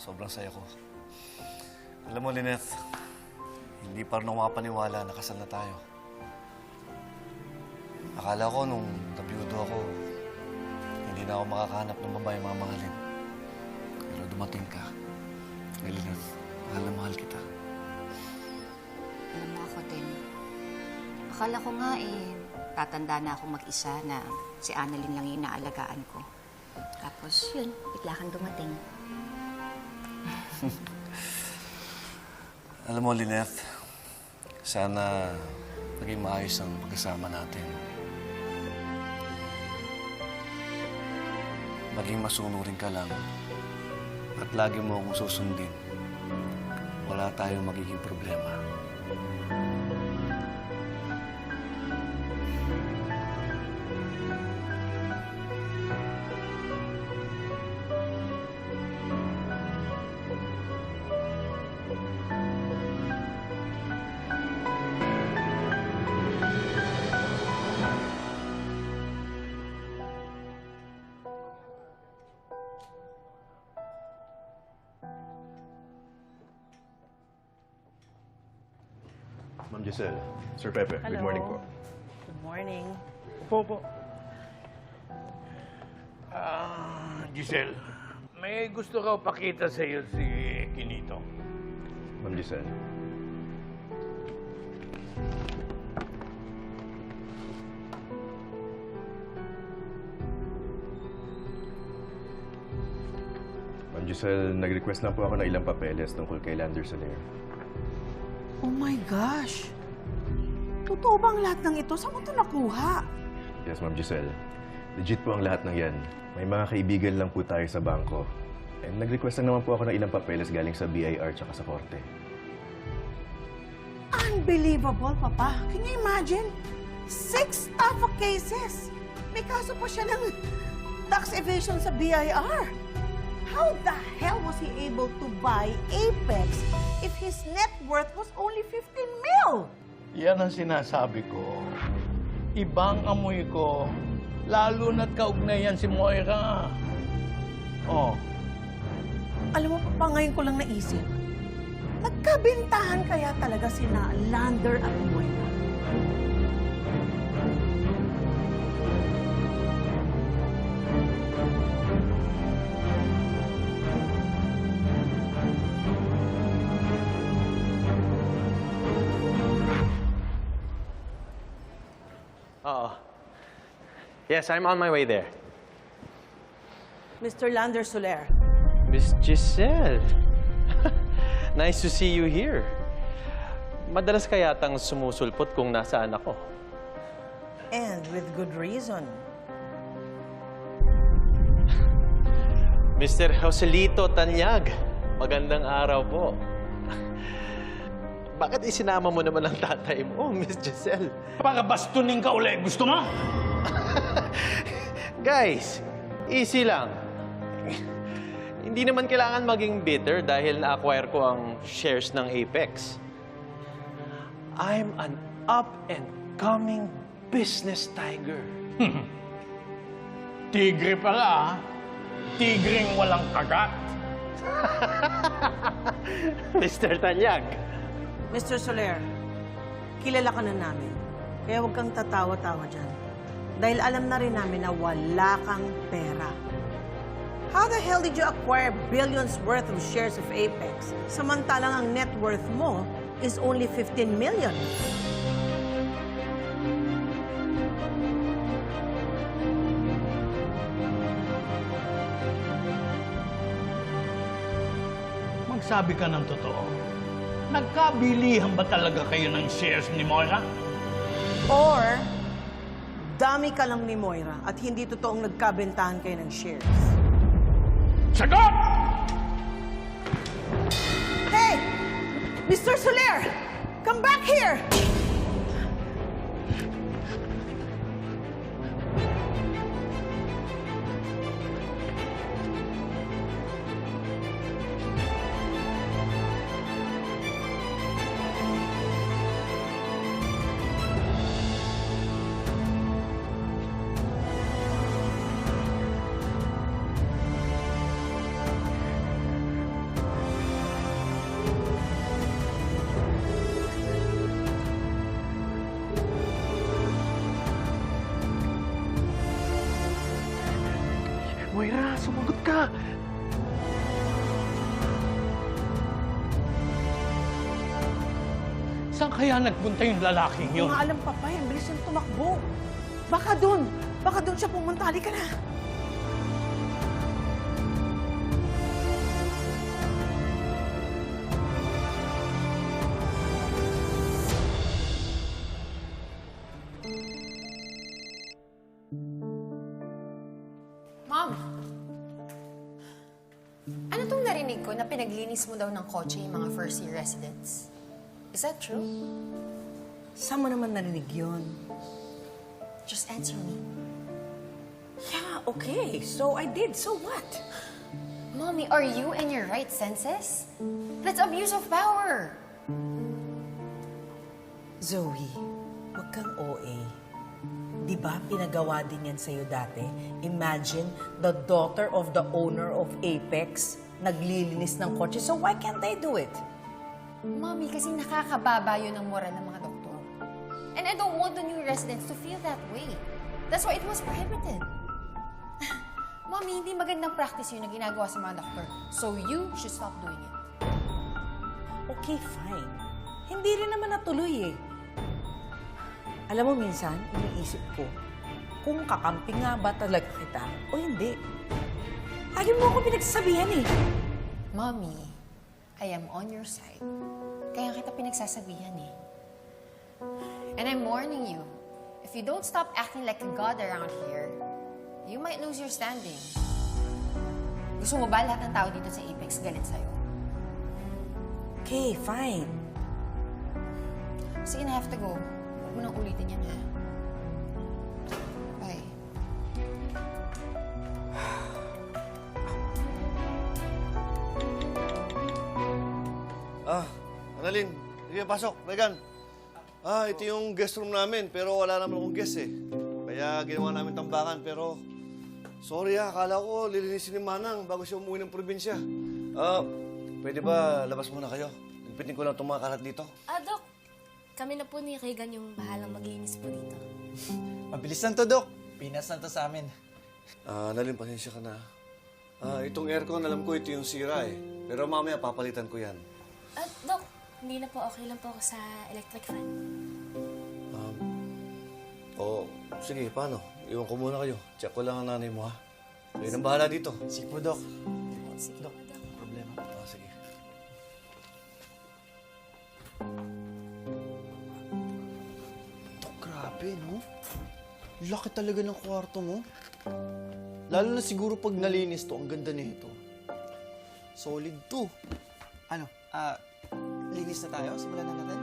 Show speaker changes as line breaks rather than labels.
Sobrang saya ko. Alam mo, Lynette, hindi pa rin ako makapaniwala na kasal na tayo. Akala ko nung nabiyudo ako, hindi na ako makakahanap ng babae mamahalin. Pero dumating ka. Lynette, mahal na mahal kita.
Alam mo ako din. Akala ko nga tatanda na ako mag-isa na si Annalyn lang yung inaalagaan ko. Tapos yun, bigla kang dumating.
Alam mo, Lynette, sana naging maayos ang pagkasama natin. Maging masunurin ka lang at lagi mo akong susundin. Wala tayong magiging problema.
Ma'am Giselle, Sir Pepe,
Hello.
good morning po.
Good morning.
Opo. Giselle, may gusto ka pakita sa iyo si Kinito.
Ma'am Giselle. Ma'am Giselle, nag-request lang po ako ng ilang papeles tungkol kay Lander Soler.
Oh my gosh! Totoo bang lahat ng ito? Saan mo ito nakuha?
Yes, Ma'am Giselle. Legit po ang lahat ng yan. May mga kaibigan lang po tayo sa bangko. And nag-request lang naman po ako ng ilang papeles galing sa BIR tsaka sa korte.
Unbelievable, Papa. Can you imagine? 6 TAFA cases. May kaso pa siya ng tax evasion sa BIR. How the hell was he able to buy Apex if his net worth was only 15 mil?
Yan ang sinasabi ko. Ibang amoy ko, lalo na't kaugnayan si Moira. Oh,
Alam mo, Papa, ngayon ko lang naisip. Nagkabintahan kaya talaga sina Lander at Moira.
Yes, I'm on my way there.
Mr. Lander Soler,
Miss Giselle. Nice to see you here. Madalas ka yatang sumusulpot kung nasaan ako.
and with good reason.
Mr. Joselito Tanyag, magandang araw po. Bakit isinama mo naman ang tatay mo, Miss Giselle?
para bastunin ka uli. Gusto mo?
Guys, easy lang. Hindi naman kailangan maging bitter dahil na-acquire ko ang shares ng Apex. I'm an up-and-coming business tiger.
Tigre pala, ha? Tigreng walang kagat.
Mr. Tanyag.
Mr. Soler, kilala ka na namin. Kaya huwag kang tatawa-tawa dyan. Dahil alam na rin namin na wala kang pera. How the hell did you acquire billions worth of shares of Apex? Samantalang ang net worth mo is only 15 million.
Magsabi ka ng totoo. Nagkabilihan ba talaga kayo ng shares ni Moira?
Or, dami ka lang ni Moira at hindi totoong nagkabentahan kayo ng shares.
Sagot!
Hey! Mr. Soler! Come back here!
Moira, sumagot ka!
Saan kaya nagpunta yung lalaking
Hindi
yun?
ko nga alam, Papay. Ang bilis yung tumakbo. Baka doon siya pumunta. Halika na.
Mom! Ano tong narinig ko na pinaglinis mo daw ng kotse yung mga first-year residents? Is that true?
Saan mo naman narinig yun?
Just answer me.
Yeah, okay. So I did. So what?
Mommy, are you in your right senses? That's abuse of power!
Zoe, huwag kang OA. Di ba pinagawa din yan sa'yo dati? Imagine, the daughter of the owner of Apex naglilinis ng kotse. So why can't they do it?
Mommy, kasi nakakababa yun ang moral ng mga doktor. And I don't want the new residents to feel that way. That's why it was prohibited. Mommy, hindi magandang practice yun na ginagawa sa mga doktor. So you should stop doing it.
Okay, fine. Hindi rin naman natuloy eh. Alam mo, minsan, iniisip ko, kung kakampi nga ba talaga kita o hindi. Lagi mo ako pinagsasabihan eh.
Mommy, I am on your side. Kaya kita pinagsasabihan eh. And I'm warning you, if you don't stop acting like a god around here, you might lose your standing. Gusto mo ba lahat ng tao dito sa Apex galit sa'yo?
Okay, fine.
Sige na, I have to go. Huwag mo nang ulitin yan, ha? Bye.
Annalyn, sige, pasok. Regan. Ito yung guest room namin, pero wala naman akong guest eh. Kaya ginawa namin tambakan, pero... Sorry akala ko lilinisin ni Manang bago siya umuwi ng probinsya. Pwede ba labas muna kayo? Ligpitin ko lang itong mga karat dito.
Dok. Kami na po ni Regan yung bahalang maglinis po dito.
Mabilis lang to, Dok. Pinas lang to sa amin.
Annalyn, pasensya ka na. Itong aircon, alam ko ito yung sira eh. Pero mamaya papalitan ko yan.
Dok, hindi na po. Okay lang po ako sa electric fan.
Sige, paano? Iwan ko muna kayo. Check ko lang ang nanay mo, ha? Kayo nang bahala dito.
Sige po, Dok.
Sige
Dok,
po, Dok.
problema.
Sige.
Dok, grabe, no? Laki talaga ng kwarto mo. Lalo na siguro pag nalinis to, ang ganda nito. Solid to. Ano, linis na tayo? Simulan na natin?